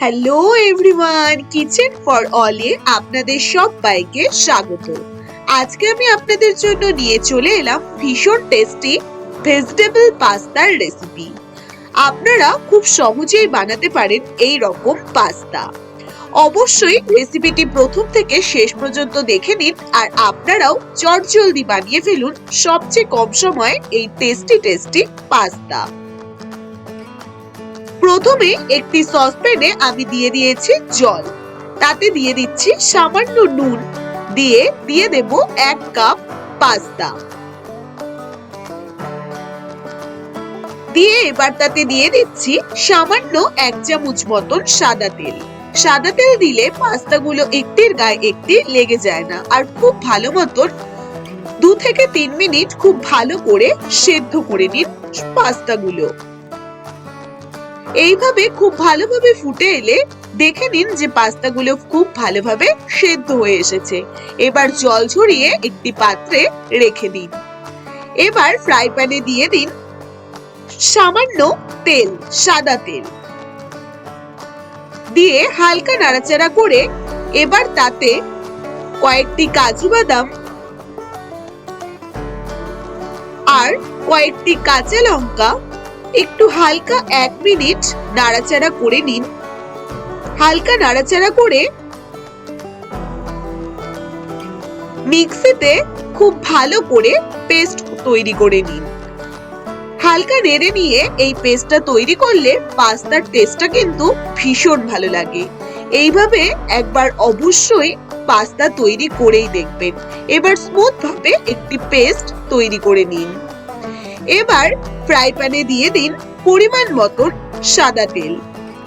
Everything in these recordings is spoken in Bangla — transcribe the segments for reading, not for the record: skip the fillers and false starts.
হ্যালো এভরিওয়ান, কিচেন ফর অলে আপনাদের সবাইকে স্বাগত। আজকে আমি আপনাদের জন্য নিয়ে চলে এলাম ভীষণ টেস্টি ভেজিটেবল পাস্তার রেসিপি। আপনারা খুব সহজেই বানাতে পারেন এই রকম পাস্তা। অবশ্যই রেসিপিটি প্রথম থেকে শেষ পর্যন্ত দেখে নিন আর আপনারাও চটজলদি বানিয়ে ফেলুন সবচেয়ে কম সময়ে এই টেস্টি পাস্তা। প্রথমে একটি সসপ্যানে আমি দিয়ে দিয়েছি জল, তাতে দিয়ে দিচ্ছি সামান্য নুন, দিয়ে দেব 1 কাপ পাস্তা, দিয়ে এবার তাতে দিয়ে দিচ্ছি সামান্য 1 চামচ মতন সাদা তেল। সাদা তেল দিলে পাস্তাগুলো একটির গায়ে একটি লেগে যায় না আর খুব ভালো মতন 2 থেকে 3 মিনিট খুব ভালো করে সেদ্ধ করে নিন পাস্তাগুলো। এইভাবে খুব ভালোভাবে ফুটে এলে দেখে নিন যে পাস্তাগুলো খুব ভালোভাবে সেদ্ধ হয়ে এসেছে। এবার জল ঝরিয়ে একটি পাত্রে রেখে দিন। এবার ফ্রাই প্যানে দিয়ে দিন সামান্য তেল, সাদা তেল, দিয়ে হালকা নাড়াচাড়া করে এবার তাতে কয়েকটি কাজু বাদাম আর কয়েকটি কাঁচা লঙ্কা একটু হালকা 1 মিনিট নাড়াচাড়া করে নিন। হালকা নাড়াচাড়া করে মিক্সিতে খুব ভালো করে পেস্ট তৈরি করে নিন। হালকা নেড়ে নিয়ে এই পেস্টটা তৈরি করলে পাস্তার টেস্টটা কিন্তু ভীষণ ভালো লাগে। এইভাবে একবার অবশ্যই পাস্তা তৈরি করেই দেখবেন। এবার স্মুথ ভাবে একটি পেস্ট তৈরি করে নিন। এবার ফ্রাই প্যানে দিয়ে দিন পরিমাণ মতন সাদা তেল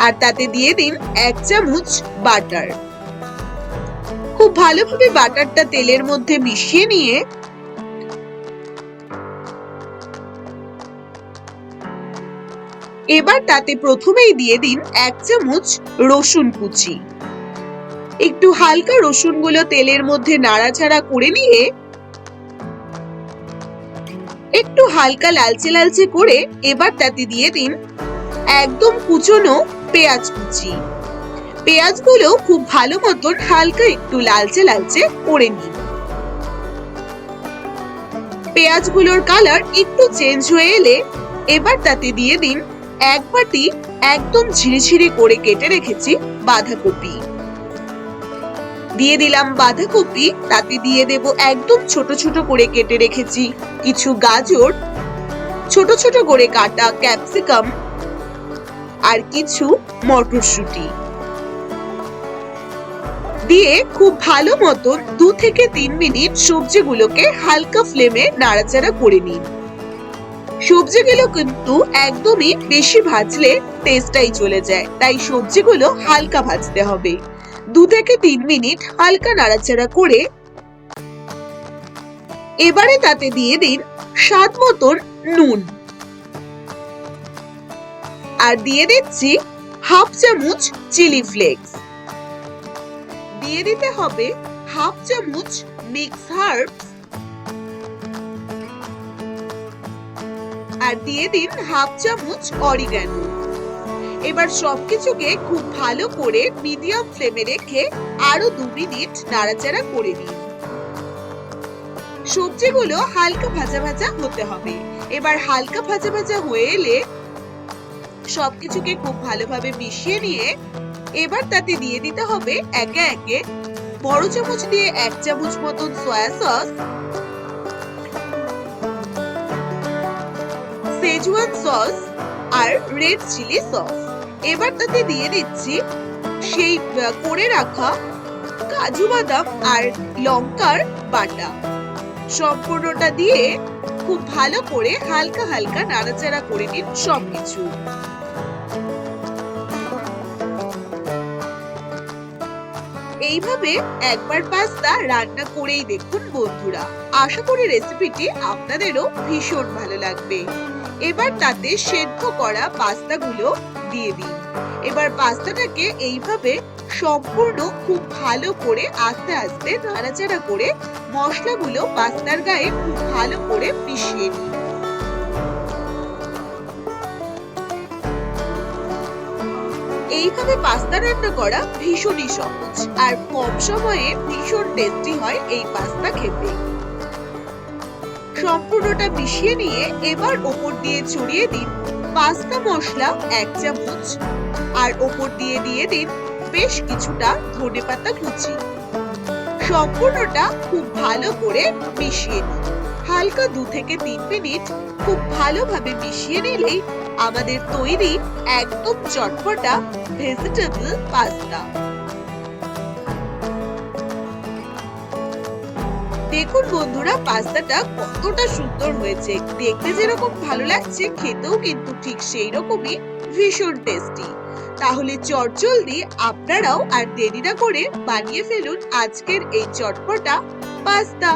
আর তাতে দিয়ে দিন 1 চামচ বাটার। খুব ভালোভাবে বাটারটা তেলের মধ্যে মিশিয়ে নিয়ে এবার তাতে প্রথমেই দিয়ে দিন 1 চামচ রসুন কুচি। একটু হালকা রসুনগুলো তেলের মধ্যে নাড়াচাড়া করে নিয়ে একটু হালকা লালচে লালচে করে এবার তাতে দিয়ে দিন একদম কুচনো পেঁয়াজ কুচি। পেঁয়াজগুলো খুব ভালো মতন হালকা একটু লালচে লালচে করে নিন। পেঁয়াজগুলোর কালার একটু চেঞ্জ হয়ে এলে এবার তাতে দিয়ে দিন 1 বাটি একদম ঝিরিঝিরি করে কেটে রেখেছি বাঁধাকপি। দিয়ে দিলাম বাঁধাকপি, তাতে দিয়ে দেব একদম ছোট ছোট করে কেটে রেখেছি কিছু গাজর, ছোট ছোট করে কাটা ক্যাপসিকাম আর কিছু মটরশুঁটি। দিয়ে খুব ভালো মতন 2 থেকে 3 মিনিট সবজিগুলোকে হালকা ফ্লেমে নাড়াচাড়া করে নিন। সবজিগুলো কিন্তু একদমই বেশি ভাজলে টেস্টটাই চলে যায়, তাই সবজিগুলো হালকা ভাজতে হবে। 2 থেকে 3 মিনিট হালকা নাড়াচাড়া করে এবারে তাতে দিয়ে দিন স্বাদ মতন নুন আর দিয়ে দিচ্ছি 1/2 চামচ চিলি ফ্লেক্স। দিয়ে দিতে হবে 1/2 চামচ মিক্স হার্বস আর দিয়ে দিন 1/2 চামচ অরিগানো। এবার সবকিছুকে খুব ভালো করে মিডিয়াম ফ্লেমে রেখে আরো 2 মিনিট নাড়াচাড়া করে নিন। সবজিগুলো হালকা ভাজা ভাজা হতে হবে। এবার হালকা ভাজা ভাজা হয়ে এলে সবকিছুকে খুব ভালোভাবে মিশিয়ে নিয়ে এবার তাতে দিয়ে দিতে হবে একে একে বড় চামচ দিয়ে 1 চামচ মতন সয়া সস, সেজওয়ান সস আর রেড চিলি সস। এবার তাতে দিয়ে দিচ্ছি সেই করে রাখা কাজু বাদাম আর লঙ্কার বাটা। সম্পূর্ণটা দিয়ে খুব ভালো করে হালকা হালকা নাড়াচাড়া করে নিন সবকিছু। এইভাবে একবার পাস্তা রান্না করেই দেখুন বন্ধুরা। আশা করি রেসিপিটি আপনাদেরও ভীষণ ভালো লাগবে। এবার তাতে সেদ্ধ করা পাস্তাগুলো দিয়ে দিন। এবার পাস্তাটাকে এইভাবে সম্পূর্ণ খুব ভালো করে আস্তে আস্তে নাড়াচাড়া করে মশলাগুলো পাস্তার গায়ে খুব ভালো করে মিশিয়ে নিন। এইভাবে পাস্তা রান্না করা ভীষণই সহজ আর কম সময়ে ভীষণ টেস্টি হয় এই পাস্তা খেতে। সম্পূর্ণটা মিশিয়ে নিয়ে এবার ওপর দিয়ে ছড়িয়ে দিন পাস্তা মশলা 1 চামচ আর ওপর দিয়ে দিন বেশ কিছুটা ধনেপাতা কুচি। সম্পূর্ণটা খুব ভালো করে মিশিয়ে নিন। হালকা 2 থেকে 3 মিনিট খুব ভালোভাবে মিশিয়ে নিলেই আমাদের তৈরি একদম চটপটা ভেজিটেবল পাস্তা। দেখুন বন্ধুরা, পাস্তাটা কতটা সুন্দর হয়েছে। দেখতে যেরকম ভালো লাগছে, খেতেও কিন্তু ঠিক সেই রকমই ভীষণ টেস্টি। তাহলে চটজলদি আপনারাও আর দেরি না করে বানিয়ে ফেলুন আজকের এই চটপটা পাস্তা।